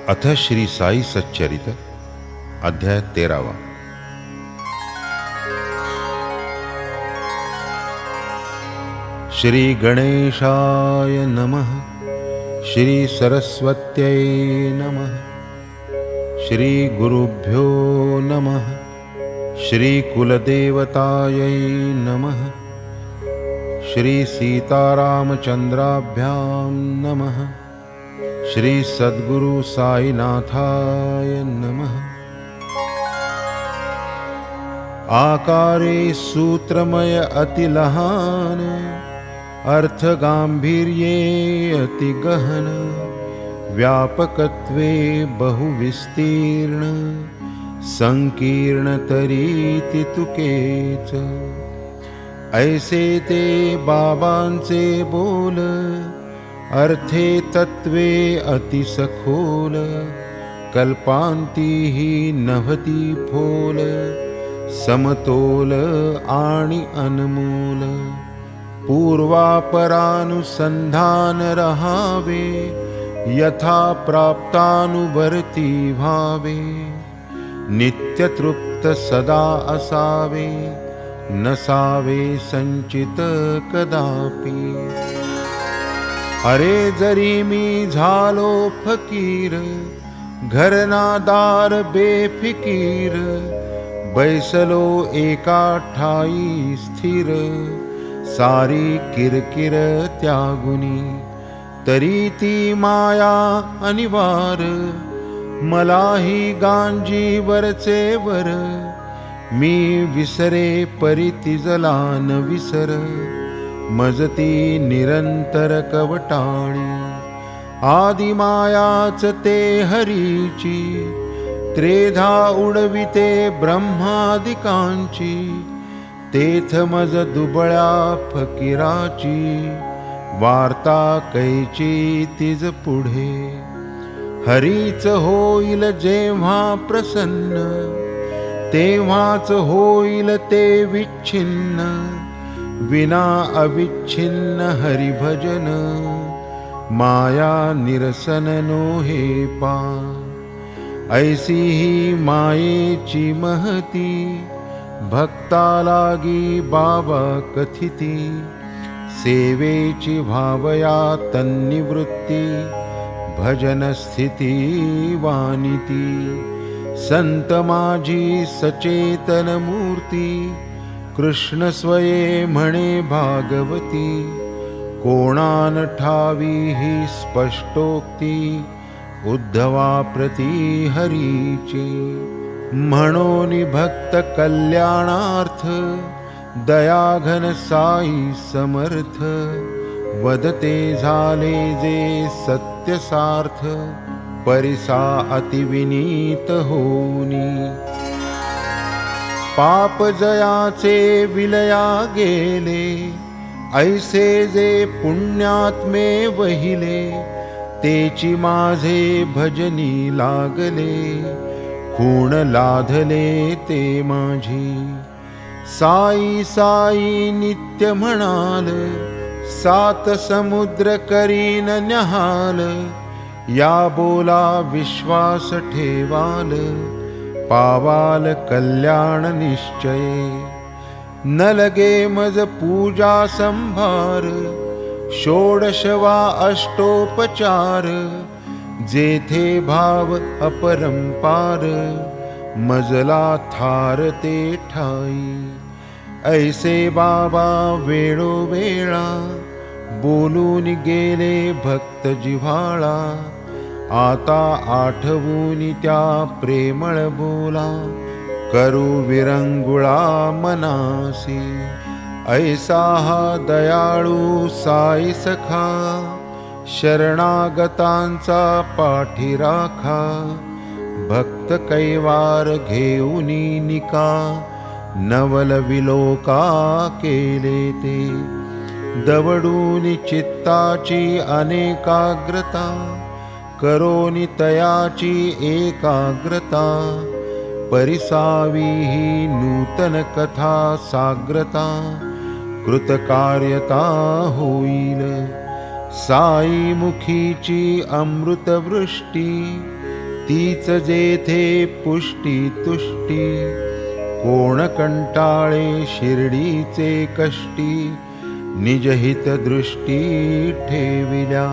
अथ श्री साई सच्चरित अध्याय 13। श्री गणेशाय नमः। श्री सरस्वत्यै नमः। श्री गुरुभ्यो नमः। श्री कुलदेवतायै नमः। श्री सीतारामचंद्राभ्यां नमः। श्री सद्गुरु साईनाथाय नमः। आकारे सूत्रमय अति लहान, अर्थ गांभीर्ये अति गहन, व्यापकत्वे बहुविस्तीर्ण, संकीर्ण तरीति तुकेच। ऐसे ते बाबांचे बोल, अर्थे तत्वे अति सखोल, कल्पांती ही नभती फोल, समतोल आणि अनमोल। पूर्वापरानुसंधान रहावे, यथा प्राप्तानुवर्ती भावे, नित्य तृप्त सदा असावे, नसावे संचित कदापि। अरे जरी मी झालो फकीर, घरनादार बेफिकीर, बैसलो एका ठाई स्थिर, सारी किरकिर त्यागुनी, तरी ती माया अनिवार, मलाही गांजी वरचे वर, मी विसरे परी तिजला न विसर, मजती निरंतर कवटाळी। आदिमायाच ते हरीची, त्रेधा उडविते ब्रह्मादिकांची, तेथ मज दुबळ्या फकीराची, वार्ता कैची तिज पुढे। हरीच होईल जेव्हा प्रसन्न, तेव्हाच होईल ते विच्छिन्न, विना अविच्छिन्न हरिभजन, माया निरसन नो हे पा। ऐसी ही मायेची महती, भक्ता लागी बाबा कथिती, सेवेची भावया तन्निवृत्ती, भजन स्थिती वानिती। संत माझी सचेतन मूर्ती, कृष्ण स्वये म्हणे भागवती, कोणान ठावी ही स्पष्टोक्ती, उद्धवा प्रती हरीची। म्हणून भक्त कल्याणार्थ, दयाघन साई समर्थ, वदते झाले जे सत्य सार्थ, परिसा अतिविनीत होनी। पाप जयाचे विलया गेले, ऐसे जे पुण्यात्मे वहिले, तेची माझे भजनी लागले, खूण लाधले ते माझी। साई साई नित्य म्हणाल, सात समुद्र करीन न्याहाल, या बोला विश्वास ठेवाल, पावाल कल्याण निश्चय। न लगे मज पूजा संभार, षोडशवा अष्टोपचार, जेथे भाव अपरंपार, मजला थार ते ठाई। ऐसे बाबा वेळोवेळा, बोलून गेले भक्त जिव्हाळा, आता आठवून त्या प्रेमळ बोला, करू विरंगुळा मनासी। ऐसा हा दयाळू साई सखा, शरणागतांचा पाठी राखा, भक्त कैवार घेऊनी निका, नवल विलोका केले ते। दवडून चित्ताची अनेकाग्रता, करोनी तयाची एकाग्रता, परिसावी ही नूतन कथा साग्रता, कृतकार्यता होईल। साई मुखीची अमृतवृष्टी, तीच जेथे पुष्टी तुष्टी, कोण कंटाळे शिर्डीचे कष्टी, निजहित दृष्टी ठेविल्या,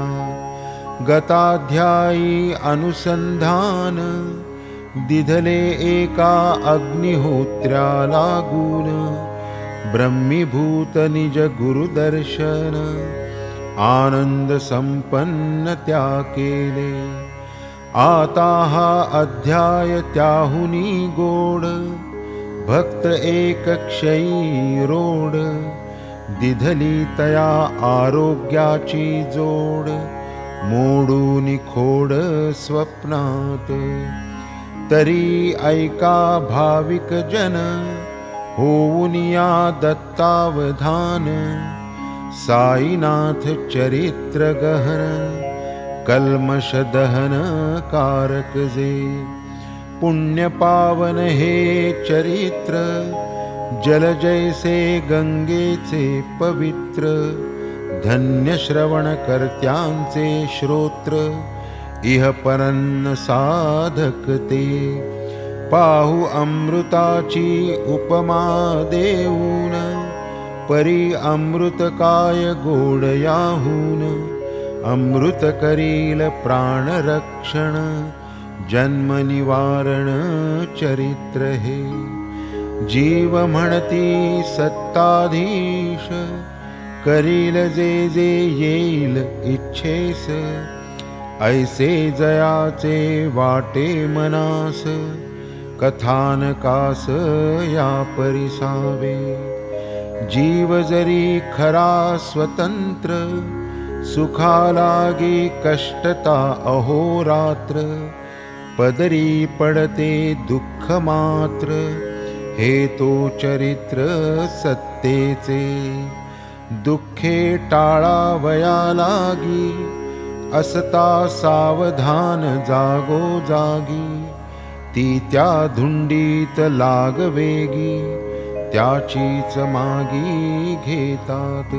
गताध्यायी अनुसंधान, दिधले एका अग्निहोत्र्या लागून, ब्रह्मीभूत निज गुरुदर्शन, आनंद संपन्न त्या केले. आता हा अध्याय त्याहुनी गोड, भक्त एक क्षयी रोड, दिधली तया आरोग्याची जोड, मोडून खोड स्वप्नात. तरी ऐका भाविक जन, होऊन या दत्तावधान, साईनाथ चरित्र गहन, कल्मष दहन कारक जे. पुण्य पावन हे चरित्र, जल जैसे गंगेचे पवित्र, धन्य श्रवण कर्त्यांचे श्रोत्र, इह परन्न साधक ते. पाहू अमृताची उपमा देऊन, परी अमृत काय गोड याहून, अमृत करील प्राण रक्षण, जन्म निवारण चरित्र हे. जीव म्हणती सत्ताधीश, करील जे जे येईल इच्छेस, ऐसे जयाचे वाटे मनास, कथानकास या परिसावे. जीव जरी खरा स्वतंत्र, सुखा लागे कष्टता अहोरात्र, पदरी पडते दुःख मात्र, हे तो चरित्र सत्तेचे. दुःखे टाळावया लागी, असता सावधान जागो जागी, ती त्या धुंडीत लागवेगी, त्याचीच मागी घेतात.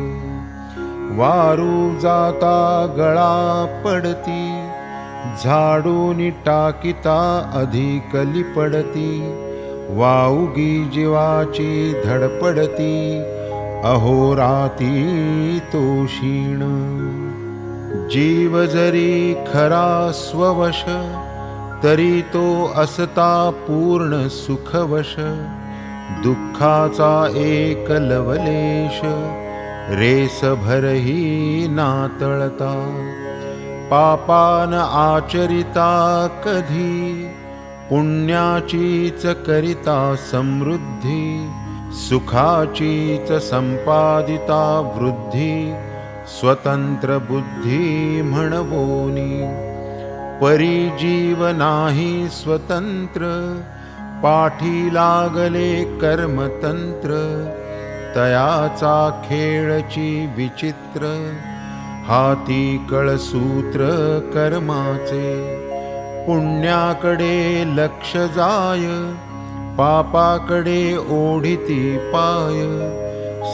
वारू जाता गळा पडती, झाडून टाकिता अधिक लिपडती, वाऊगी जीवाची धडपडती, अहोराती तो क्षीण. जीव जरी खरा स्ववश, तरी तो असता पूर्ण सुखवश, दुःखाचा एक लवलेश, रेस भरही नातळता. पापान आचरिता कधी, पुण्याचीच करिता समृद्धी, सुखाचीच संपादिता वृद्धी, स्वतंत्र बुद्धी म्हणवोनी. परी जीव नाही स्वतंत्र, पाठी लागले कर्मतंत्र, तयाचा खेळची विचित्र, हाती कळसूत्र कर्माचे. पुण्याकडे लक्ष जाय, पापाकडे ओढिती पाय,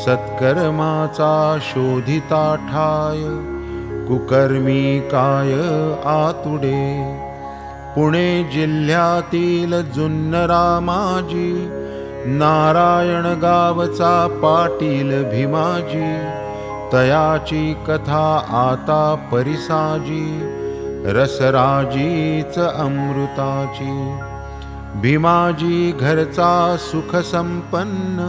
सत्कर्माचा शोधिता ठाय, कुकर्मी काय आतुडे. पुणे जिल्ह्यातील जुन्नरा माजी, नारायण गावचा पाटील भीमाजी, तयाची कथा आता परिसाजी, रसराजीच अमृताची. भीमाजी घरचा सुख संपन्न,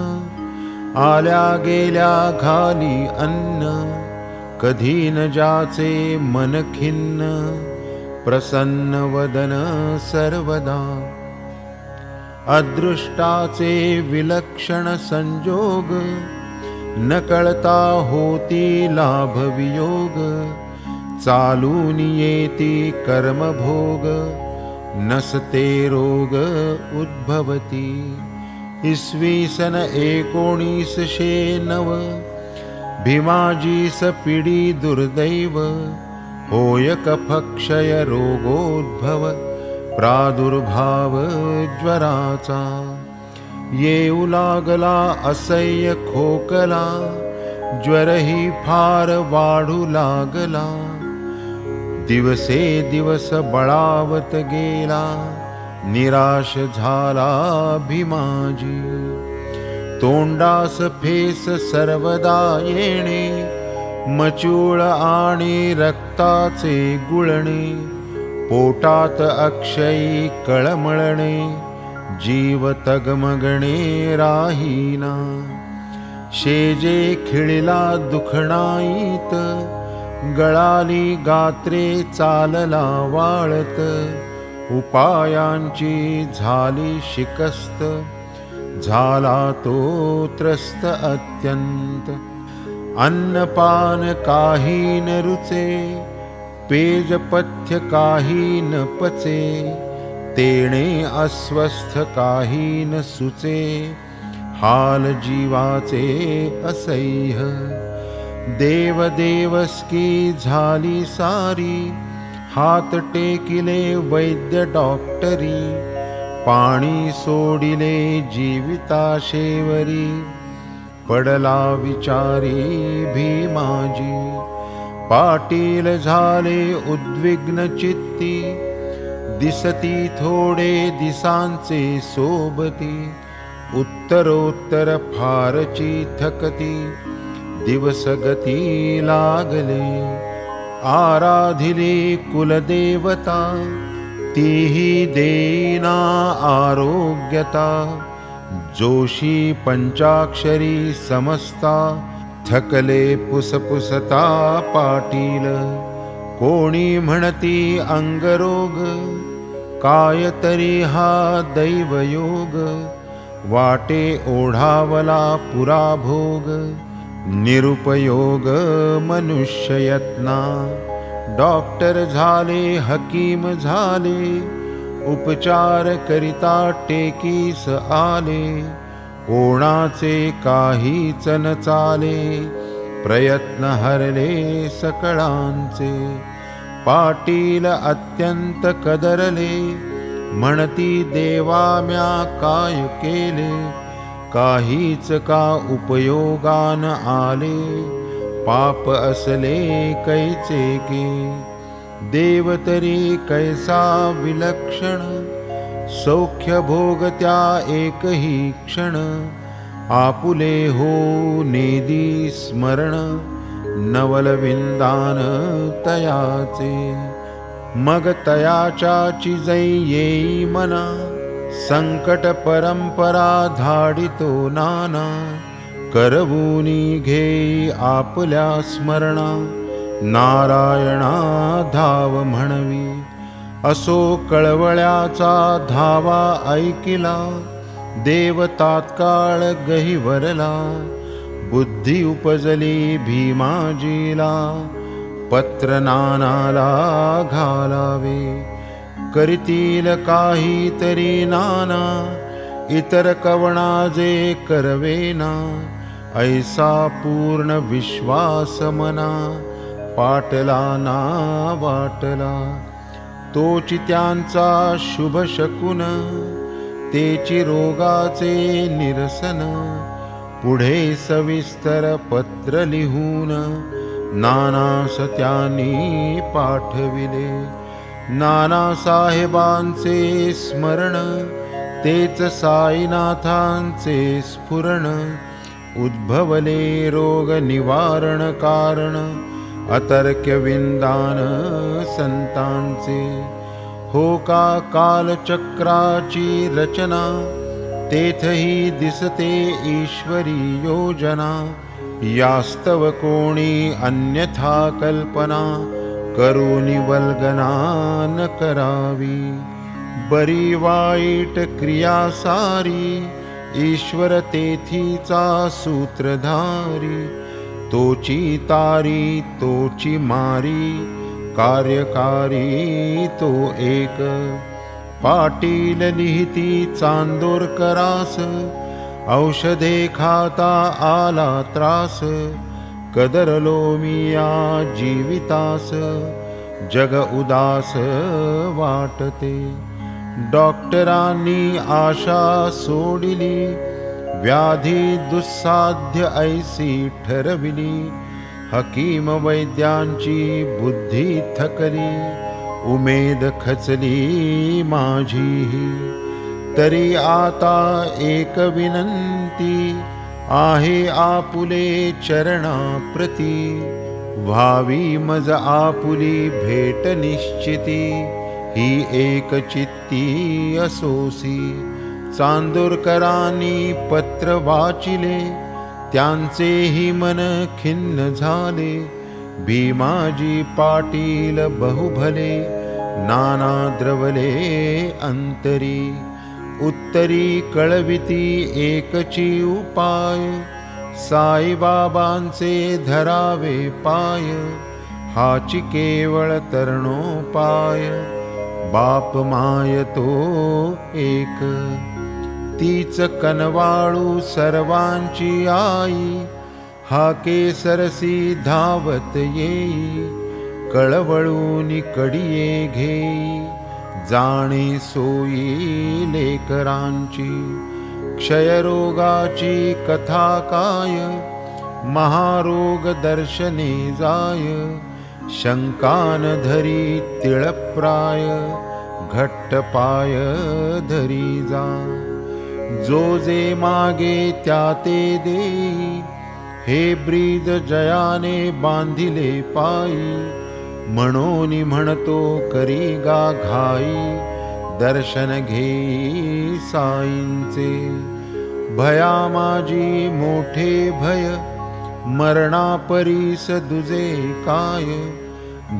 आल्या गेल्या घाली अन्न, कधी न जाचे मन खिन्न, प्रसन्न वदन सर्वदा. अदृष्टाचे विलक्षण संजोग, न कळता होती लाभ वियोग, चालून येती कर्मभोग, नसते रोग उद्भवती. इसवी सन 1909, भीमाजीस पिढी दुर्दैव, होय कफक्षय रोगोद्भव, प्रादुर्भाव ज्वराचा. येऊ लागला असह्य खोकला, ज्वरही फार वाढू लागला, दिवसे दिवस बळावत गेला, निराश झाला भीमाजी. तोंडास फेस सर्वदा येणे, मचूळ आणि रक्ताचे गुळणे. पोटात अक्षयी कळमळणे, जीव तगमगणे राहीना. शेजे खिळला दुखणाईत, गळाली गात्रे चालला वाळत. उपायांची झाली शिकस्त, झाला तो त्रस्त अत्यंत. अन्नपान काही न रुचे, पेजपथ्य काही न पचे. तेणे अस्वस्थ काही न सुचे, हाल जीवाचे असह्य. देव देवस्की झाली सारी, हात टेकिले वैद्य डॉक्टरी. पाणी सोडिले जीविताशेवरी, पडला विचारी भीमाजी. पाटील झाले उद्विग्न चित्ती, दिसती थोडे दिसांचे सोबती. उत्तरोत्तर फारची थकती, दिवस गती लागले. आराधिली कुलदेवता, तीही देईना आरोग्यता. जोशी पंचाक्षरी समजता, थकले पुसपुसता पाटील. कोणी म्हणती अंगरोग, काय तरी हा दैवयोग. वाटे ओढावला पुरा भोग, निरुपयोग मनुष्ययत्ना. डॉक्टर झाले हकीम झाले, उपचार करिता टेकीस आले. कोणाचे काहीच न चाले, प्रयत्न हरले सकळांचे. पाटील अत्यंत कदरले, म्हणती देवा म्या काय केले. काहीच का उपयोगान आले, पाप असले कैचे के. देव तरी कैसा विलक्षण, सौख्य भोगत्या एकही क्षण. आपुले हो नेदी स्मरण, नवलविंदान तयाचे. मग तयाच्या चिजै येई मना, संकट परंपरा धाडितो नाना. करवूनी घेई आपल्या स्मरणा, नारायणा धाव म्हणवी. असो कळवळ्याचा धावा ऐकिला, देव तात्काळ गहिवरला. बुद्धी उपजली भीमाजीला, पत्र नानाला घालावे. करीतील काहीतरी नाना, इतर कवणा जे करवेना. ऐसा पूर्ण विश्वास मना, पाटला ना वाटला. तोची त्यांचा शुभ शकुन, तेची रोगाचे निरसन. पुढे सविस्तर पत्र लिहून, नानास त्यांनी पाठविले. नानासाहेबांचे स्मरण, तेच साईनाथांचे स्फुरण. उद्भवले रोग निवारण कारण, अतर्क्य विंदान संतांचे. हो का कालचक्राची रचना, तेथही दिसते ईश्वरी योजना. यास्तव कोणी अन्यथा कल्पना, करुनी वल्गना न करावी. बरी वाईट क्रिया सारी, ईश्वर तेथीचा सूत्रधारी. तोची तारी तोची मारी, कार्यकारी तो एक. पाटील लिहिती चांदोरकरास, औषधे खाता आला त्रास. कदरलो मी या जीवितास, जग उदास वाटते. डॉक्टरांनी आशा सोडिली, व्याधी दुस्साध्य ऐसी ठरविली. हकीम वैद्यांची बुद्धी थकली, उमेद खचली माझीही. तरी आता एक विनंती आहे आपुले चरणाप्रती, व्हावी मज आपुली भेट निश्चिती, ही एक चित्ती असोसी. चांदोरकरांनी पत्र वाचिले, त्यांचेही मन खिन्न झाले. भीमाजी पाटील बहुभले, नाना द्रवले अंतरी. उत्तरी कळविती एकची उपाय, साईबाबांचे धरावे पाय, हाची केवळ तरणोपाय. बाप माय तो एक, तीच कनवाळू सर्वांची आई. हाके सरसी धावत येई, कळवळून कडिये घेई. जाणे सोयी लेकरांची, क्षयरोगाची कथा काय. महारोग दर्शने जाय, शंकान धरी तिळप्राय. घट्ट पाय धरी जा, जो जे मागे त्या ते देई. हे ब्रीद जयाने बांधिले पायी, म्हणून म्हणतो करी गा घाई. दर्शन घेई साईंचे, भया माझी मोठे भय. मरणापरीस दुजे काय,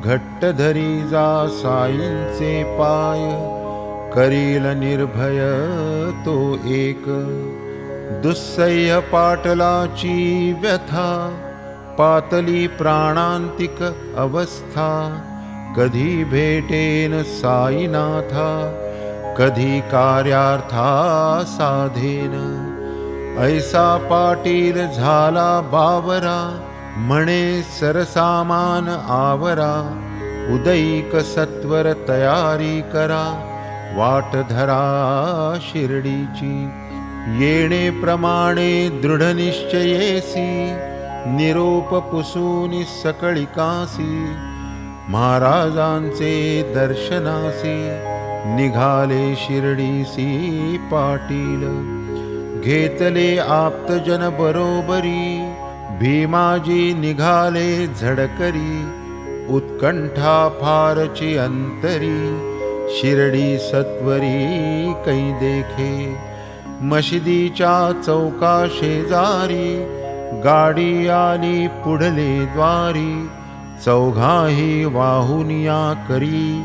घट्ट धरी जा साईंचे पाय. करील निर्भय तो एक, दुस्सह्य पाटलाची व्यथा. पातली प्राणांतिक अवस्था, कधी भेटेन साईनाथा. कधी कार्यार्था साधेन, ऐसा पाटील झाला बावरा. म्हणे सरसामान आवरा, उदयिक सत्वर तयारी करा. वाट धरा शिर्डीची, येणे प्रमाणे दृढ निश्चयेसी. निरोप पुसूनी सकळिकासी, महाराजांचे दर्शनासी. निघाले शिर्डीसी पाटील, घेतले आप्तजन बरोबरी. भीमाजी निघाले झडकरी, उत्कंठा फारची अंतरी. शिर्डी सत्वरी कै देखे, मशिदीच्या चौका शेजारी. गाडी आली पुढले द्वारी, चौघाही वाहुनिया करी.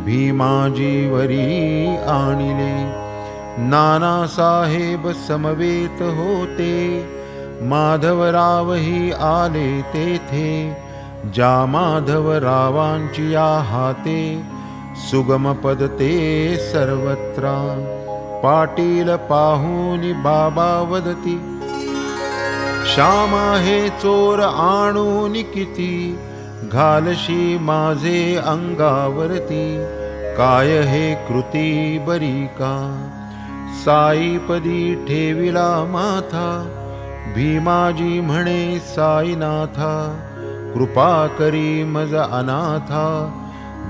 भीमाजीवरी आणिले, नानासाहेब समवेत होते. माधवरावही आले तेथे, ज्या माधवरावांची या हाते. सुगम पद ते सर्वत्र, पाटील पाहुनी बाबा वदती. श्यामा हे चोर आणून किती, घालशी माझे अंगावरती. काय हे कृती बरी का, साईपदी ठेविला माथा. भीमाजी म्हणे साईनाथा, कृपा करी मज अनाथा.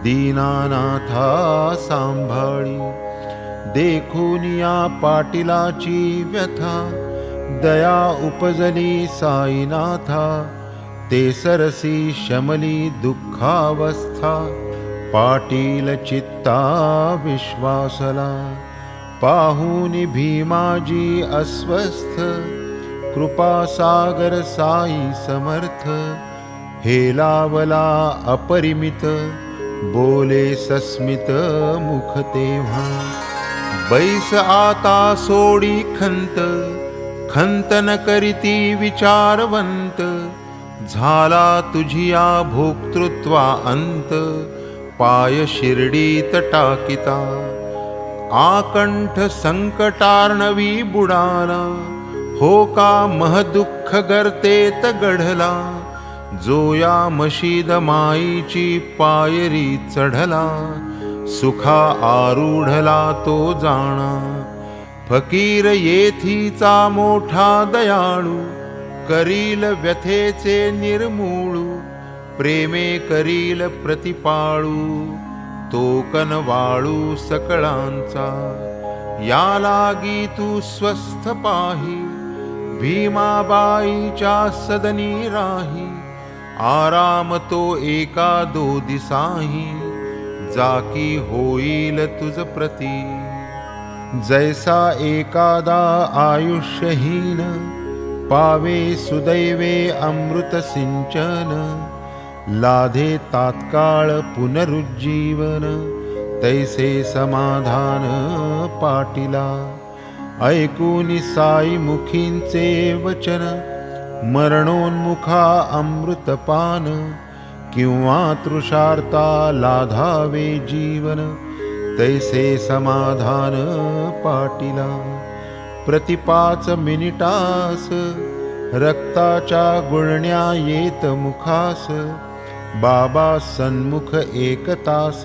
दीनानाथा सांभाळी, देखून या पाटीलाची व्यथा. दया उपजली साईनाथा, ते सरसी शमली दुःखावस्था. पाटील चित्ता विश्वासला, पाहुनी भीमाजी अस्वस्थ. कृपासागर साई समर्थ, हेलावला अपरिमित. बोले सस्मित मुख तेव्हा, बैस आता सोडी खंत. खंतन करीती विचारवंत, झाला तुझिया भोक्तृत्वा अंत. पाय शिर्डीत टाकिता, आकंठ संकटार्णवी बुडाला. हो का महदुःख गर्तेत गढला, जो या मशीद माईची पायरी चढला. सुखा आरूढला तो जाणा, फकीर येथीचा मोठा दयाळू. करील व्यथेचे निर्मूळू, प्रेमे करील प्रतिपाळू, तो कनवाळू सकळांचा, या लागी तू स्वस्थ पाही, भीमाबाईच्या सदनी राही, आराम तो एका दो दिसाही, जाकी होईल तुझ प्रती, जैसा एकादा आयुष्यहीन, पावे सुदैवे अमृत सिंचन, लाधे तात्काळ पुनरुज्जीवन, तैसे समाधान पाटीला, ऐकून साई मुखींचे वचन, मरणोन्मुखा अमृतपान, किंवा तृषार्ता लाधावे जीवन, तैसे समाधान पाटीला, प्रति 5 मिनिटास, रक्ताच्या गुळण्या येत मुखास, बाबा सन्मुख 1 तास,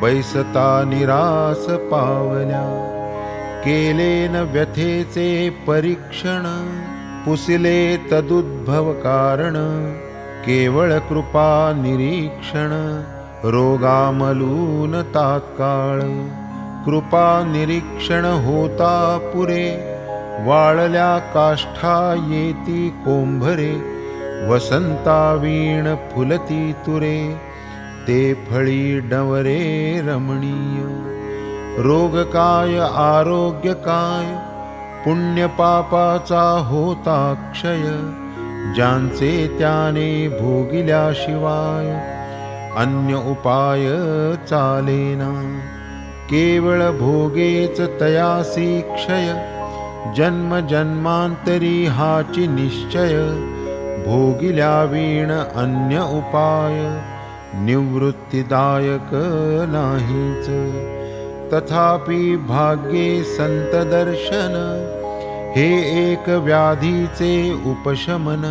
बैसता निरास पावल्या, केले न व्यथेचे परीक्षण, पुसिले तदुद्भव कारण, केवळ कृपा निरीक्षण, रोगामलून तात्काळ, कृपा निरीक्षण होता पुरे, वाळल्या काष्ठा येती कोंभरे, वसंता वीण फुलती तुरे, ते फळी डवरे रमणीय, रोग काय आरोग्य काय, पुण्य पापाचा होता क्षय, ज्यांचे त्याने भोगिल्याशिवाय, अन्य उपाय चालेना, केवळ भोगेच तयासी क्षय, जन्म जन्मांतरी हाची निश्चय, भोगिल्या वीण अन्य उपाय, निवृत्तीदायक नाहीच, तथापि भाग्ये संत दर्शन, हे एक व्याधीचे उपशमन,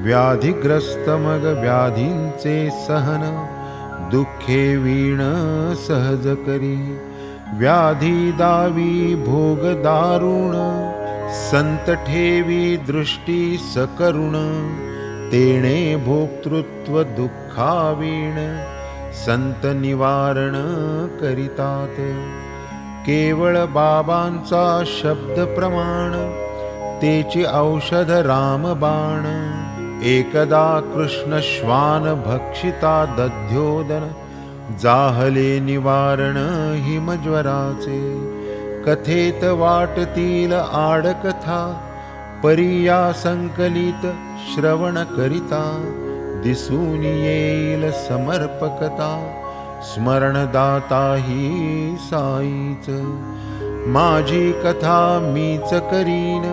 व्याधिग्रस्त मग व्याधींचे सहन, दुःखे वीण सहज करी, व्याधी दावी भोग दारुण, संत ठेवी दृष्टी सकरुण, तेणे भोक्तृत्व दुःखावीण, संत निवारण करितात, केवळ बाबांचा शब्द प्रमाण, तेची औषध रामबाण, एकदा कृष्ण श्वान भक्षिता दध्योदन, जाहले निवारण हिमज्वराचे, कथेत वाटतील आडकथा, परिया संकलित श्रवण करिता, दिसून येईल समर्पकता, स्मरणदाता ही साईच, माझी कथा मीच करीन,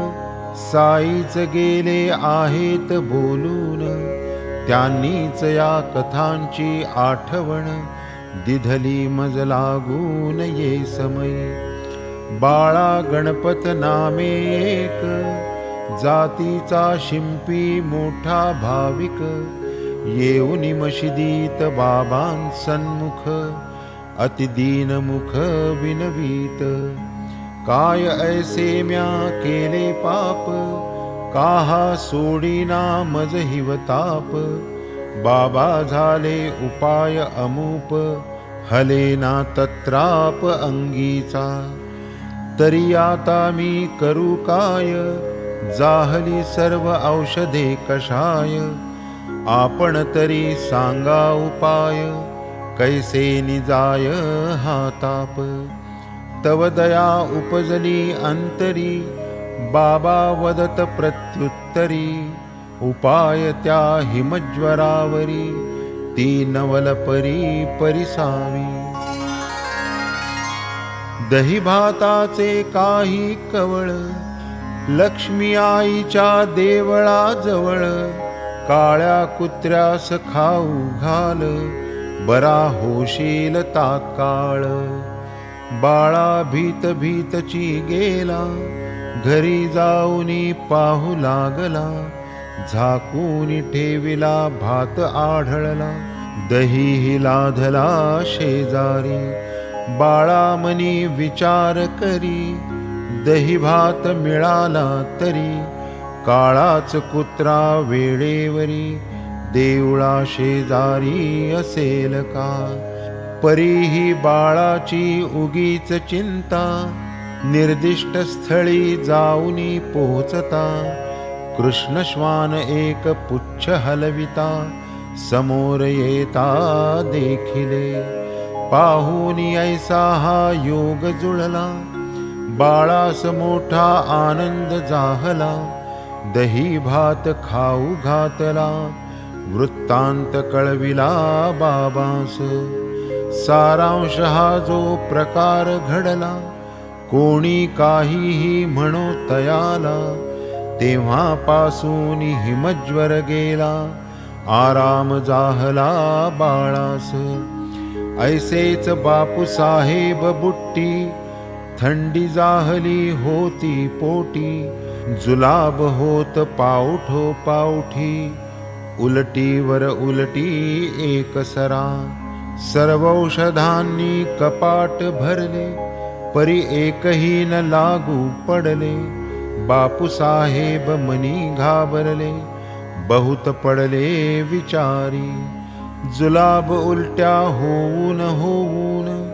साईच गेले आहेत बोलून, त्यांनीच या कथांची आठवण, दिधली मज लागून ये समय, बाळा गणपत नामे एक, जातीचा शिंपी मोठा भाविक, येऊनी मशिदीत बाबां सन्मुख, अतिदीन मुख विनवीत, काय ऐसे म्या केले पाप, काहा सोडीना मज हिवताप, बाबा झाले उपाय अमूप, हलेना तत्राप अंगीचा, तरी आता मी करू काय, जाहली सर्व औषधे कषाय, आपण तरी सांगा उपाय, कैसे निजाय हा ताप, तव दया उपजली अंतरी, बाबा वदत प्रत्युत्तरी, उपाय त्या हिमज्वरावरी, ती नवलपरी परिसावी, दही भाताचे काही कवळ, लक्ष्मी आईच्या देवळाजवळ, काळ्या कुत्र्यास खाऊ घाल, बरा होशील तात्काळ, बाळा भीत भीतची गेला, घरी जाऊनी पाहू लागला, झाकून ठेविला भात आढळला, दही लाधला शेजारी, बाळा मनी विचार करी, दही भात मिळाला तरी, काळाच कुत्रा वेळेवरी देवळा शेजारी असेल का? परीही बाळाची उगीच चिंता, निर्दिष्ट स्थळी जाऊनी पोहोचता. कृष्ण श्वान एक पुच्छ हलविता, समोर येता देखिले. पाहुनी ऐसा हा योग जुळला, बाळास मोठा आनंद जाहला. दही भात खाऊ घातला, वृत्तांत कळविला बाबांस. सारांश हा जो प्रकार घडला, कोणी काहीही म्हणो तयाला. तेव्हापासून हिमज्वर गेला, आराम जाहला बाळास. ऐसेच बापूसाहेब बुट्टी, थंडी जाहली होती पोटी. जुलाब होत पाऊठो पाऊठी, उलटीवर उलटी एकसरा. सर्व औषधांनी कपाट भरले, परी एकही न लागू पडले. बापूसाहेब मनी घाबरले, बहुत पडले विचारी. जुलाब उलट्या होऊन होऊन,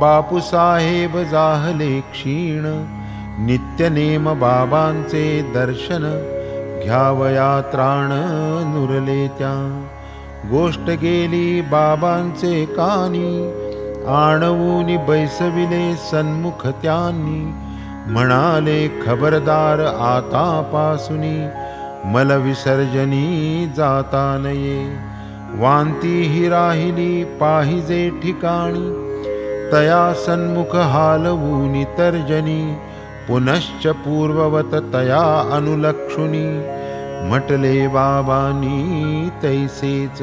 बापूसाहेब जाहले क्षीण. नित्यनेम बाबांचे दर्शन, घ्यावया त्राण नुरले त्या. गोष्ट गेली बाबांचे कानी, आणवून बैसविले सन्मुख त्यांनी. म्हणाले खबरदार आतापासुनी, मल विसर्जनी जाता नये. वांती ही राहिली पाहिजे ठिकाणी, तया सन्मुख हालवूनी तर्जनी. पुनश्च पूर्ववत तया अनुलक्षुनी, म्हटले बाबांनी तैसेच.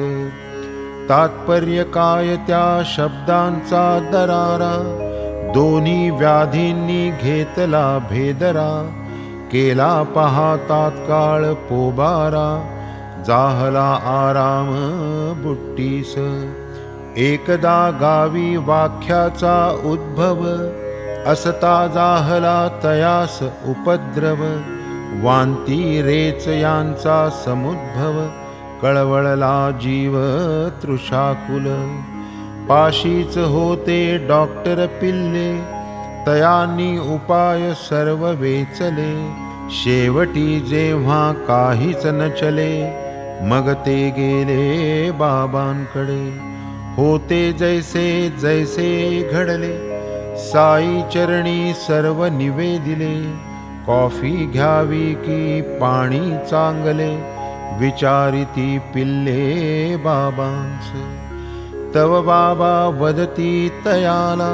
तात्पर्य काय त्या शब्दांचा दरारा, दोन्ही व्याधींनी घेतला भेदरा. केला पहा तात्काळ पोबारा, जाहला आराम बुट्टीस. एकदा गावी वाख्याचा उद्भव, असता जाहला तयास उपद्रव. वांती रेच यांचा समुद्भव, कळवळला जीव तृषाकुल. पाशीच होते डॉक्टर पिल्ले, तयांनी उपाय सर्व वेचले. शेवटी जेव्हा काहीच न चले, मग ते गेले बाबांकडे. होते जैसे जैसे घडले, साई चरणी सर्व निवेदिले. कॉफी घ्यावी की पाणी चांगले, विचारिती पिल्ले बाबांस. तव बाबा वदती तयाला,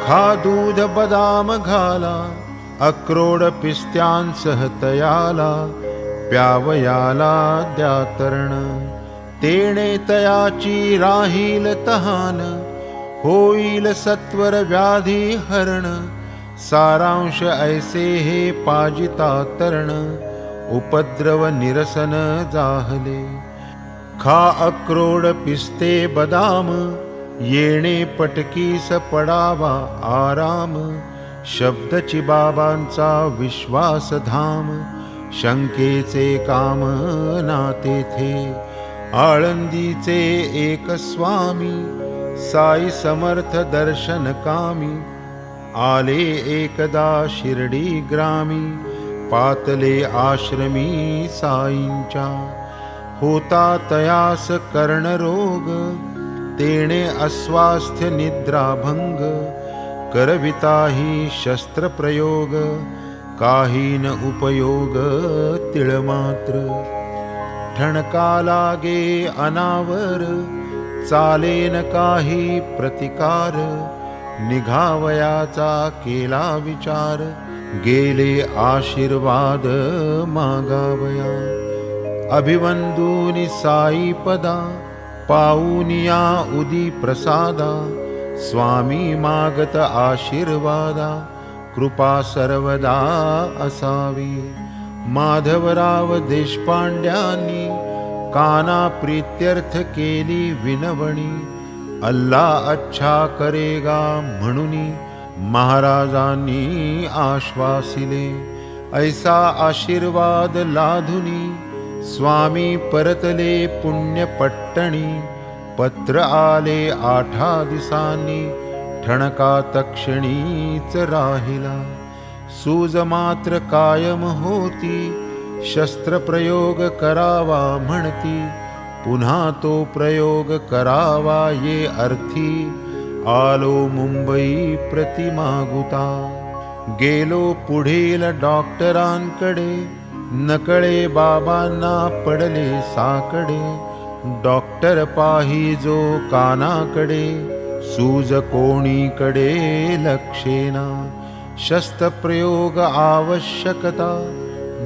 खा दूध बदाम घाला. अक्रोड पिस्त्यांसह तयाला, प्यावयाला द्या तरण. तेणे तयाची राहील तहान, होईल सत्वर व्याधी हरण. सारांश ऐसे हे पाजिता तरण, उपद्रव निरसन जाहले. खा अक्रोड पिस्ते बदाम, येणे पटकीस पडावा आराम. शब्दची बाबांचा विश्वास धाम, शंकेचे काम ना तेथे. आळंदीचे एक स्वामी, साई समर्थ दर्शन कामी. आले एकदा शिर्डी ग्रामी, पातले आश्रमी साईंच्या. होता तयास कर्णरोग, तेणे अस्वास्थ्य निद्राभंग. करविताही शस्त्रप्रयोग, काही न उपयोग तिळमात्र. ठणका लागे अनावर, चालेन काही प्रतिकार. निघावयाचा केला विचार, गेले आशीर्वाद मागावया. अभिवंदूनि साई पदा, पाऊनिया उदी प्रसादा. स्वामी मागत आशीर्वादा, कृपा सर्वदा असावी. माधवराव देशपांड्यांनी, काना प्रीत्यर्थ केली विनवणी. अल्लाह अच्छा करेगा म्हणूनी, महाराजांनी आश्वासिले. ऐसा आशीर्वाद लाधुनी स्वामी परतले पुण्यपट्टणी. पत्र आले 8 दिवसांनी ठणका तक्षणीच राहिला. सूज मात्र कायम होती शस्त्रप्रयोग करावा म्हणती. पुन्हा तो प्रयोग करावा ये अर्थी आलो मुंबई प्रतिमागुता. गेलो पुढील डॉक्टरांकडे नकळे बाबांना पडले साकडे. डॉक्टर पाही जो कानाकडे सूज कोणीकडे लक्षेना. शस्त्रप्रयोग आवश्यकता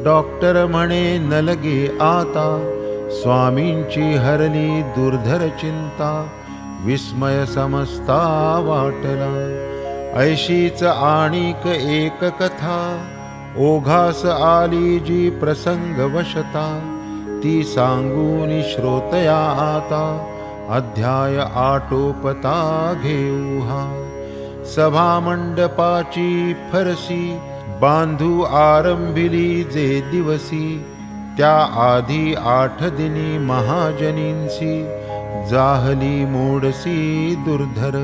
डॉक्टर म्हणे नलगे आता. स्वामींची हरली दुर्धर चिंता विस्मय समजता वाटला. ऐशीच आणिक एक कथा ओघास आली जी प्रसंग वशता. ती सांगून श्रोतया आता अध्याय आटोपता घेऊ हा. सभा मंडपाची फरसी बांधू आरंभिली जे दिवसी. त्या आधी 8 दिनी महाजनींसी जाहली मोडसी दुर्धर.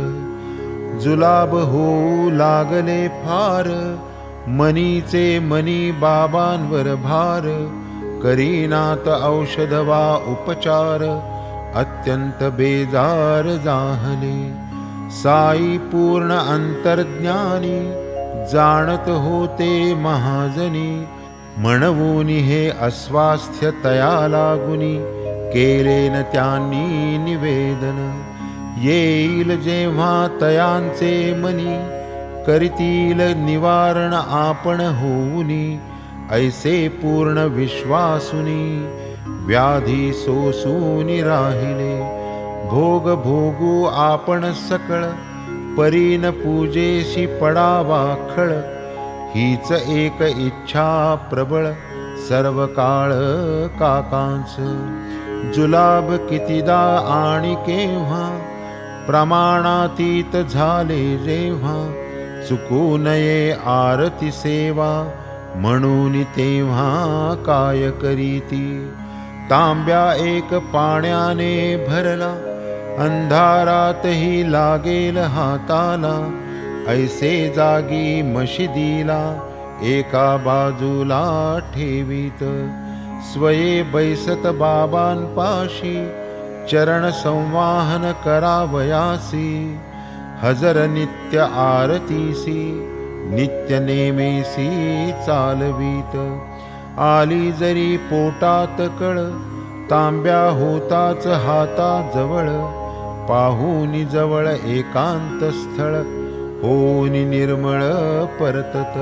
जुलाब होऊ लागले फार मनीचे मनी बाबांवर भार. करीनात औषध वा उपचार अत्यंत बेजार जाहले. साई पूर्ण अंतर्ज्ञानी जाणत होते महाजनी. म्हणवून हे अस्वास्थ्य तया लागुनी केले न त्यांनी निवेदन. येईल जेव्हा तयांचे मनी करीतील निवारण आपण होऊनी. ऐसे पूर्ण विश्वासुनी व्याधी सोसूनी राहिले. भोग भोगू आपण सकळ परीन पूजेशी पडावा खळ. हीच एक इच्छा प्रबळ सर्व काळ काकांच. जुलाब कितीदा आणि केव्हा प्रमाणातीत झाले जेव्हा. चुकू नये आरती सेवा म्हणून तेव्हा काय करीती. तांब्या एक पाण्याने भरला अंधारातही लागेल हाताला. ऐसे जागी मशिदीला एका बाजूला ठेवीत. स्वये बैसत बाबांपाशी चरण संवाहन करावयासी. हजर नित्य आरतीसी नित्य नेमेसी चालवीत. आली जरी पोटात कळ तांब्या होताच हाताजवळ. पाहूनी जवळ एकांत स्थळ होनी निर्मळ परतत.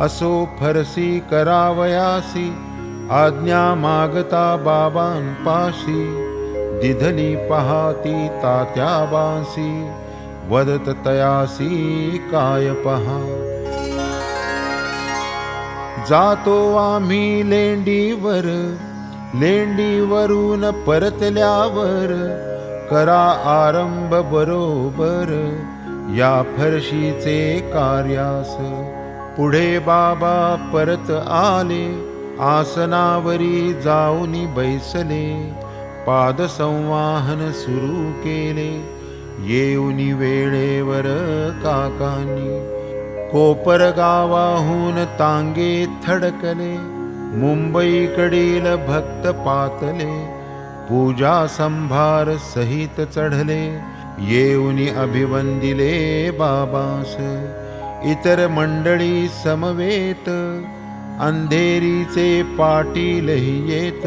असो फरसी करावयासी आज्ञा मागता बाबांपाशी. दिधली पहाती तात्या बांसी वदत तयासी काय पहा. जातो आम्ही लेंडीवर लेंडीवरून परतल्यावर. करा आरंभ बरोबर या फरशीचे कार्यास. पुढे बाबा परत आले आसनावरी जाऊनी बैसले. पादसंवाहन सुरू केले येऊनी वेळेवर काकांनी. कोपर गावाहून तांगे थडकले मुंबईकडील भक्त पातले. पूजा संभार सहित चढले येऊनी अभिवंदिले बाबास. इतर मंडळी समवेत अंधेरीचे पाटीलही येत.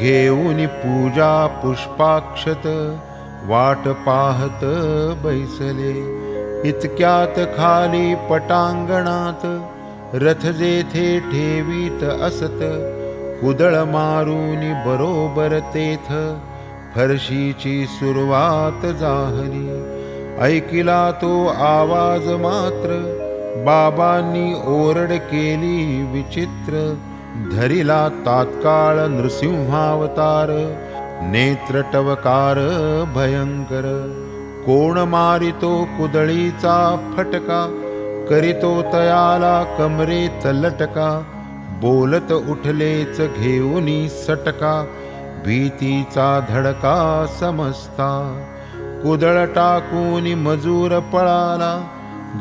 घेऊन पूजा पुष्पाक्षत वाट पाहत बैसले. इतक्यात खाली पटांगणात रथ जेथे ठेवीत असत. कुदळ मारून बरोबर तेथ फरशीची सुरुवात झाली. ऐकिला तो आवाज मात्र बाबांनी ओरड केली विचित्र. धरिला तात्काळ नृसिंहावतार नेत्र टवकार भयंकर. कोण मारितो कुदळीचा फटका करीतो तयाला कमरेत लटका. बोलत उठलेच घेऊनी सटका, भीतीचा धडका समजता. कुदळ टाकून मजूर पळाला,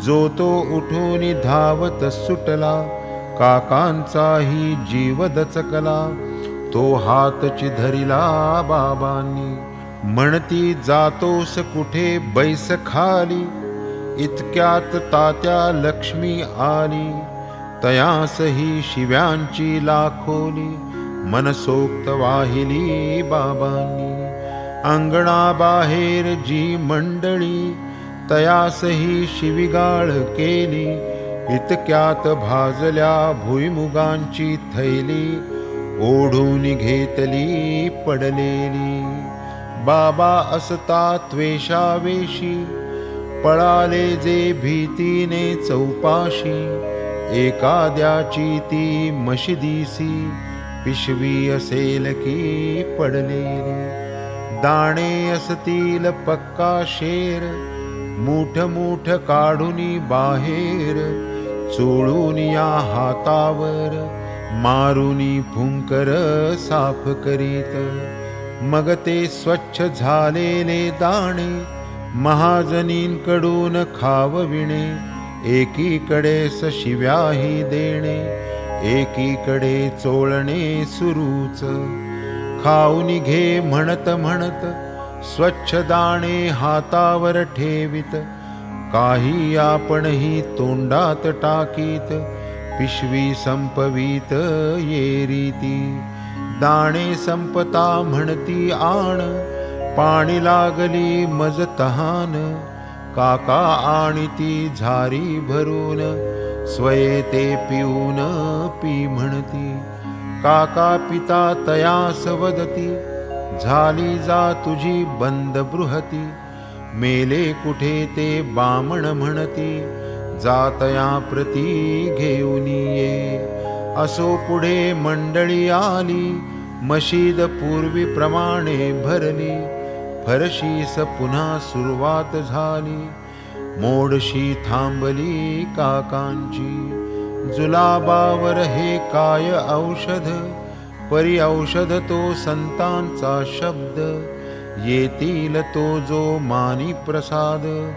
जो तो उठून धावत सुटला. काकांचाही जीव दचकला, तो हातची धरिला बाबांनी. म्हणती जातोस कुठे बैस खाली, इतक्यात तात्या लक्ष्मी आली. तयासही शिव्यांची लाखोली, मनसोक्त वाहिली बाबांनी. अंगणाबाहेर जी मंडळी, तयासही शिविगाळ केली. इतक्यात भाजल्या भुईमुगांची थैली, ओढून घेतली पडलेली. बाबा असता त्वेषावेशी, पळाले जे भीतीने चौपाशी. एखाद्याची ती मशिदीसी, पिशवी असेल की पडलेली. दाणे असतील पक्का शेर, मूठ मूठ काढूनी बाहेर. चोळून या हातावर, मारुनी फुंकर साफ करीत. मग ते स्वच्छ झालेले दाणे, महाजनींकडून खावविणे. एकीकडे शिव्याही देणे, एकीकडे चोळणे सुरूच. खाऊन घे म्हणत म्हणत, स्वच्छ दाणे हातावर ठेवीत. काही आपणही तोंडात टाकीत, पिशवी संपवीत येरीती. दाणे संपता म्हणती आण, पाणी लागली मज तहान. काका आणि ती झारी भरून, स्वये ते पिऊन पी म्हणती. काका पिता तयास वदती, झाली जा तुझी बंद बृहती. मेले कुठे ते बामण म्हणती, जातया प्रती घेऊन ये. असो पुढे मंडळी आली, मशीद पूर्वीप्रमाणे भरली. फरशीस पुन्हा सुरुवात झाली, मोडशी थांबली काकांची. जुलाबावर हे काय औषध, परी औषध तो संतांचा शब्द. येतील तो जो मानी प्रसाद,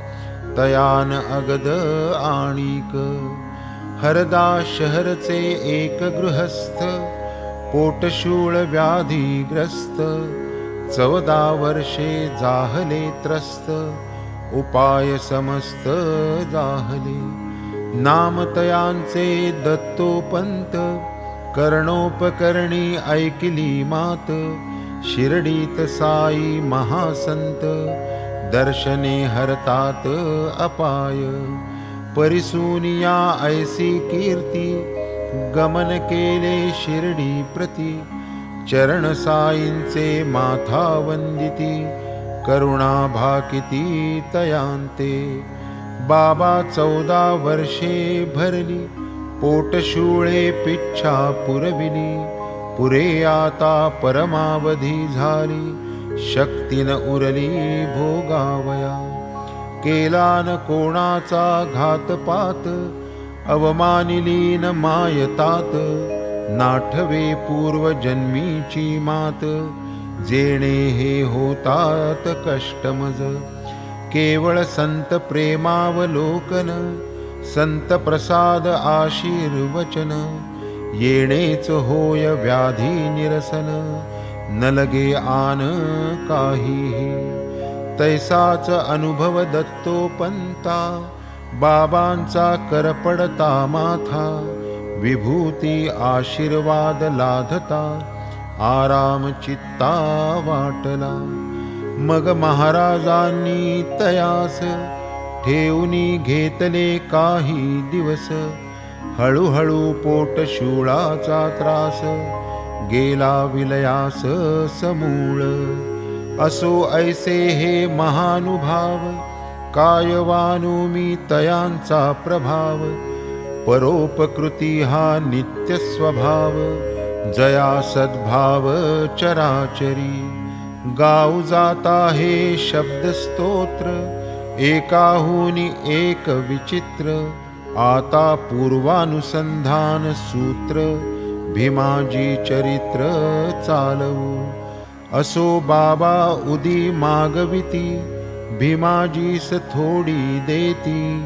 तयान अगद आणिक. हरदा शहरचे एक गृहस्थ, पोटशूळ व्याधीग्रस्त. 14 वर्षे जाहले त्रस्त, उपाय समस्त जाहले. नामतयांचे दत्तोपंत, कर्णोपकरणी ऐकली मात. शिर्डीत साई महासंत, दर्शने हरतात अपाय. परिसूनिया ऐसी कीर्ती, गमन केले शिर्डी प्रती. चरण साईंचे माथा वंदिती, करुणा भाकिती तयांते. बाबा 14 वर्षे भरली, पोटशूळे पिच्छा पुरविली. पुरे आता परमावधी झाली, शक्तीन उरली भोगावया. केला न कोणाचा घातपात, अवमानिली न मायतात. नाठवे पूर्वजन्मीची मात, जेणे हे होतात कष्टमज. केवळ संत प्रेमावलोकन, संत प्रसाद आशीर्वचन. येणेच होय व्याधी निरसन, न लगे आन काहीही. तैसाच अनुभव दत्तोपंता, बाबांचा करपडता माथा. विभूती आशीर्वाद लाधता, आराम चित्ता वाटला. मग महाराजांनी तयास, ठेवूनी घेतले काही दिवस. हळूहळू पोटशूळाचा त्रास, गेला विलयास समूळ. असो ऐसे हे महानुभाव, कायवानु मी तयांचा प्रभाव. परोपकृती हा नित्य स्वभाव, जया सद्भाव चराचरी. गाऊ जाता हे शब्द स्तोत्र, एकाहुनी एक विचित्र. आता पूर्वानुसंधान सूत्र, भीमाजी चरित्र चालवू. असो बाबा उदी मागविती, भीमाजीस थोडी देती.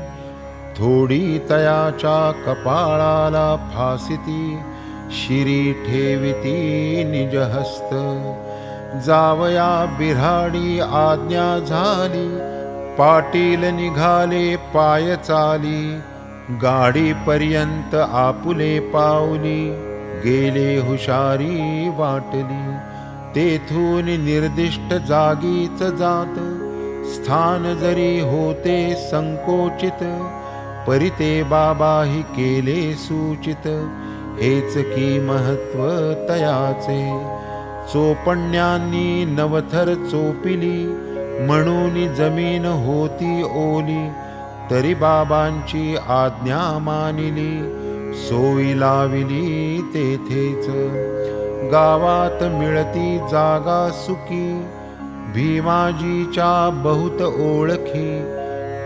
थोडी तयाच्या कपाळाला फासिती, शिरी ठेविती निज हस्त. जावया बिऱ्हाडी आज्ञा झाली, पाटील निघाले पाय चाली. गाडीपर्यंत आपुले पावली, गेले हुशारी वाटली. तेथून निर्दिष्ट जागीच जात, स्थान जरी होते संकोचित. परिते बाबाही केले सूचित, हेच की महत्व तयाचे. चोपण्यांनी नवथर चोपिली, म्हणून जमीन होती ओली. तरी बाबांची आज्ञा मानिली, सोयी लाविली तेथेच. गावात मिळती जागा सुखी, भीमाजीच्या बहुत ओळखी.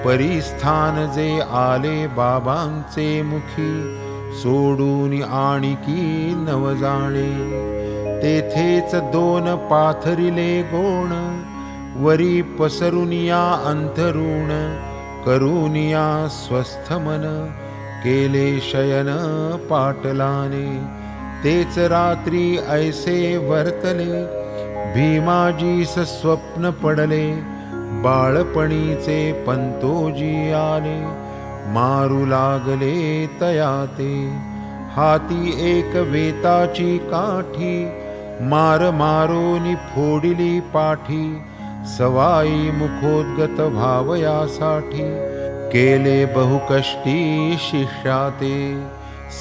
परिस्थान जे आले बाबांचे मुखी, सोडून आणिकी नव जाणे. तेथेच दोन पाथरिले गोण, वरी पसरुनिया अंथरुण. करुनिया स्वस्थ मन, केले शयन पाटलाने. तेच रात्री ऐसे वर्तले, भीमाजीस स्वप्न पडले. बाळपणीचे पंतोजी आले, मारू लागले तयाते. हाती एक वेताची काठी, मार मारोनी फोडिली पाठी. सवाई मुखोद्गत व्हावयासाठी, केले बहुकष्टी शिष्याते.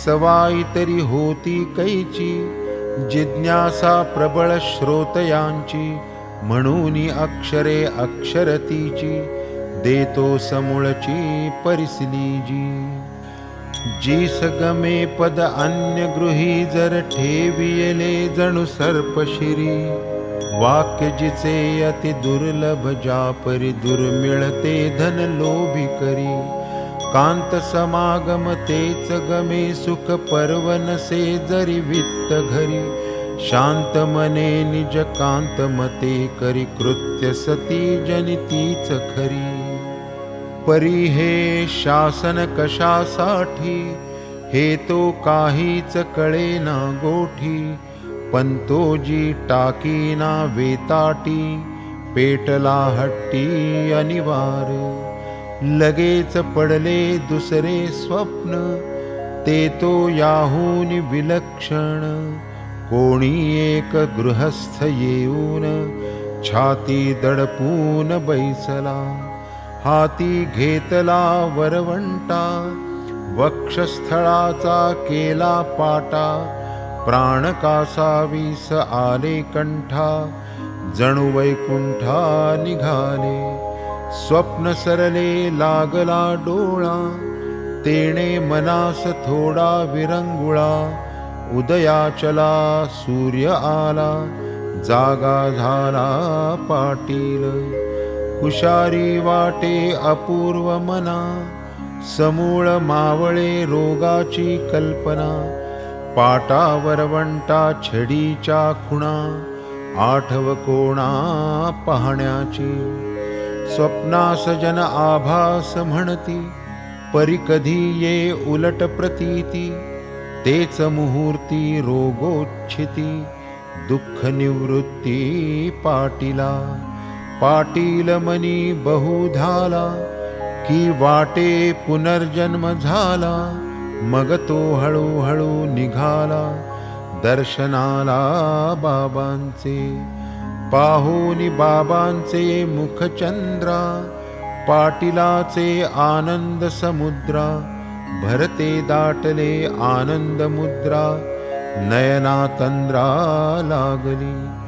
सवाई तरी होती कैची, जिज्ञासा प्रबळ श्रोतयांची. म्हणून अक्षरे अक्षरतीची, देतो समूळची परिसली जी. जी सगमे पद अन्य गृही, जर ठेवियले जणू सर्पशिरी. वाक्य जिचे अति दुर्लभ, जापरी दुर्मिळते धन लोभी करी. कांत समागम तेच गमे, सुख पर्वनसे जरी वित्त घरी. शांत मने निज कांत मते, करी कृत्य सती जनितीच खरी. परी हे शासन कशासाठी, हे तो काहीच कळेना गोठी. पंतोजी टाकीना वेताटी, पेटला हट्टी अनिवार. लगेच पडले दुसरे स्वप्न, ते तो याहून विलक्षण. कोणी एक गृहस्थ येऊन, छाती दडपून बैसला. हाती घेतला वरवंटा, वक्षस्थळाचा केला पाटा. प्राण कासावीस आले कंठा, जणू वैकुंठा निघाले. स्वप्न सरले लागला डोळा, तेणे मनास थोडा विरंगुळा. उदयाचला सूर्य आला, जागा झाला पाटील. हुशारी वाटे अपूर्व मना, समूळ मावळे रोगाची कल्पना. पाटावर वंटा छडीच्या खुणा, आठव कोणा पाहण्याची. स्वप्नास जन आभास म्हणती, परी कधी ये उलट प्रतीती. तेच मुहूर्ती रोगोच्छिती, दुःख निवृत्ती पाटीला. पाटील मनी बहुधाला, की वाटे पुनर्जन्म झाला. मग तो हळूहळू निघाला, दर्शनाला बाबांचे. पाहुनी बाबांचे मुखचंद्रा, पाटीलाचे आनंद समुद्रा. भरते दाटले आनंद मुद्रा, नयना तंद्रा लागली.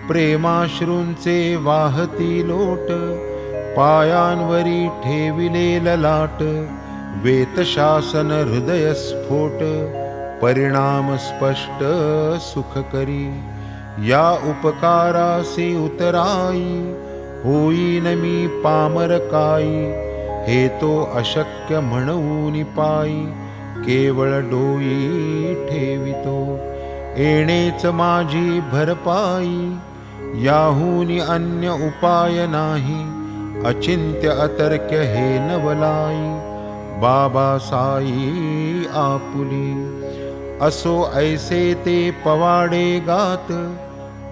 प्रेमाश्रूंचे वाहती लोट, पायांवरी ठेविले ललाट. वेतशासन हृदय स्फोट, परिणाम स्पष्ट सुख करी. या उपकारासी उतराई, होईन मी पामर काई. हे तो अशक्य म्हणून पायी, केवळ डोई ठेवितो. येणेच माझी भरपाई, याहूनी अन्य उपाय नाही, अचिंत्य अतर्क्य हे नवलाई, बाबा साई आपुली. असो ऐसे ते पवाडे गात,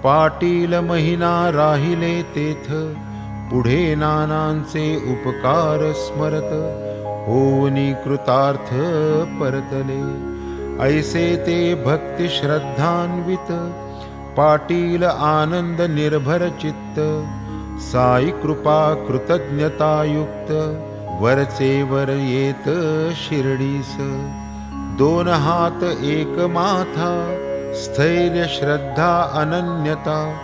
पाटील महिना राहिले तेथ, पुढे नानांचे उपकार स्मरत, होऊनी कृतार्थ परतले. ऐसे ते भक्ती श्रद्धान्वित, पाटील आनंद निर्भर चित्त, साई कृपा कृतज्ञतायुक्त, वरचे वर येत शिर्डीस. दोन हात एक माथा, स्थैर्य श्रद्धा अनन्यता,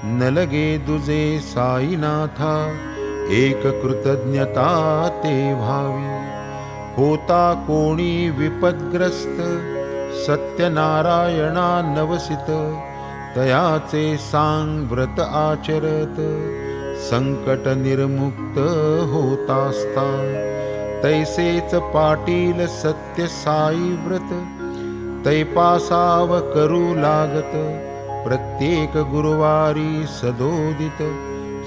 न लगे दुजे साईनाथा, एक कृतज्ञता ते भावी. होता कोणी विपदग्रस्त, सत्यनारायणा नवसित, तयाचे सांग व्रत आचरत, संकट निर्मुक्त होतास्ता. तैसेच पाटील सत्य साई व्रत, तैपासाव करू लागत, प्रत्येक गुरुवारी सदोदित,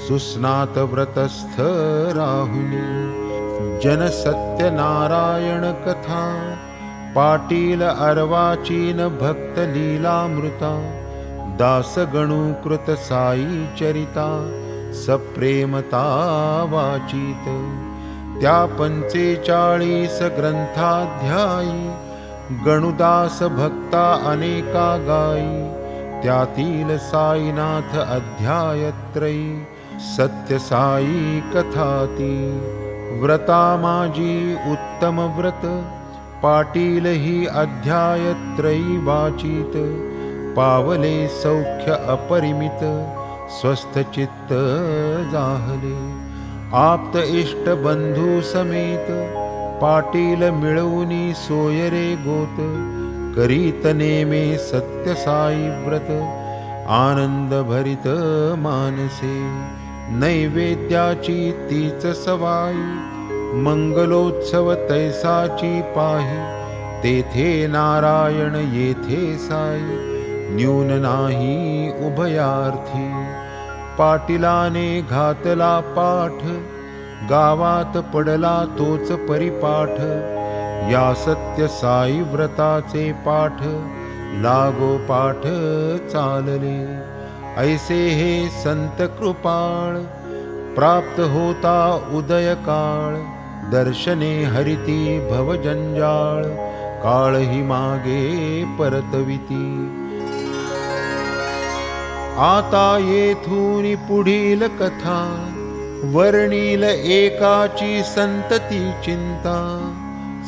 सुस्नात व्रतस्थ राहुनी. जन सत्यनारायण कथा, पाटील अर्वाचीन भक्त लीलामृता, दास गणू कृत साई चरिता, सप्रेमता वाचित. त्या 45 ग्रंथाध्यायी, गणुदास भक्ता अनेका गायी, त्यातील साईनाथ अध्यायत्रयी, सत्य साई कथाती. व्रता माझी उत्तम व्रत, पाटील ही अध्यायत्रयी वाचित, पावले सौख्य अपरिमित, स्वस्थ चित्त जाहले. आप्त इष्ट बंधू समेत, पाटील मिळवूनी सोयरे गोत, करीत नेमे सत्य साई व्रत, आनंद भरित मानसे. नैवेद्याची तीच सवाई, मंगलोत्सव तैसाची पाही, तेथे नारायण येथे साई, न्यून नाही उभयार्थी. पाटीलाने घातला पाठ, गावात पडला तोच परिपाठ, या सत्य साई व्रताचे पाठ, लागो पाठ चालले. ऐसे हे संत कृपाळ, प्राप्त होता उदय काळ, दर्शने हरिती भवजंजाळ, काळ ही मागे परतविती. आता येथून पुढील कथा, वर्णील एकाची संतती चिंता,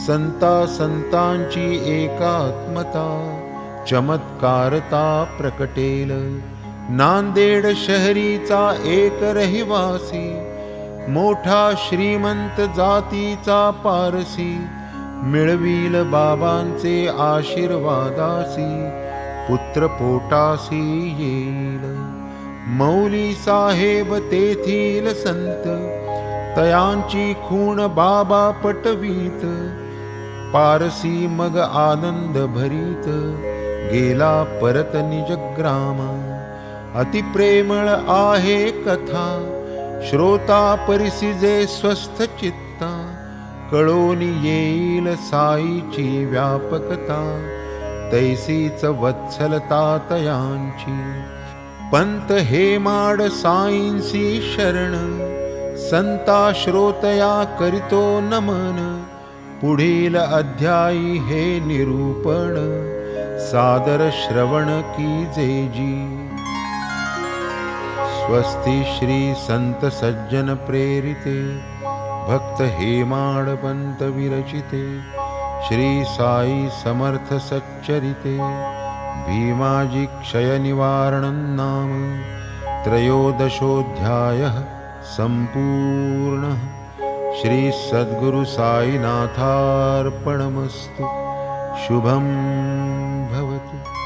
संता संतांची एकात्मता, चमत्कारता प्रकटेल. नांदेड शहरीचा एक रहिवासी, मोठा श्रीमंत जातीचा पारसी, मिळवील बाबांचे आशीर्वादासी, पुत्र पोटासी येईल. मौली साहेब तेथील संत, तयांची खूण बाबा पटवीत, पारसी मग आनंद भरीत, गेला परत निज ग्रामा. अति प्रेमळ आहे कथा, श्रोता परिसिजे स्वस्थ चित्ता, कळोनी येईल साईची व्यापकता, तैसीच वत्सलता तयांची. पंत हेमाड साईंसी शरण, संता श्रोतया करितो नमन, पुढील अध्यायी हे निरूपण, सादर श्रवण कीजेजी. स्वस्ति श्री संत सज्जन प्रेरिते, भक्त हेमाड पंत विरचिते, श्री साई समर्थ सच्चरिते, भीमाजी क्षय निवारणं नाम त्रयोदशोऽध्यायः सम्पूर्णः. श्री सद्गुरु साईनाथार्पणमस्तु. शुभं भवतु.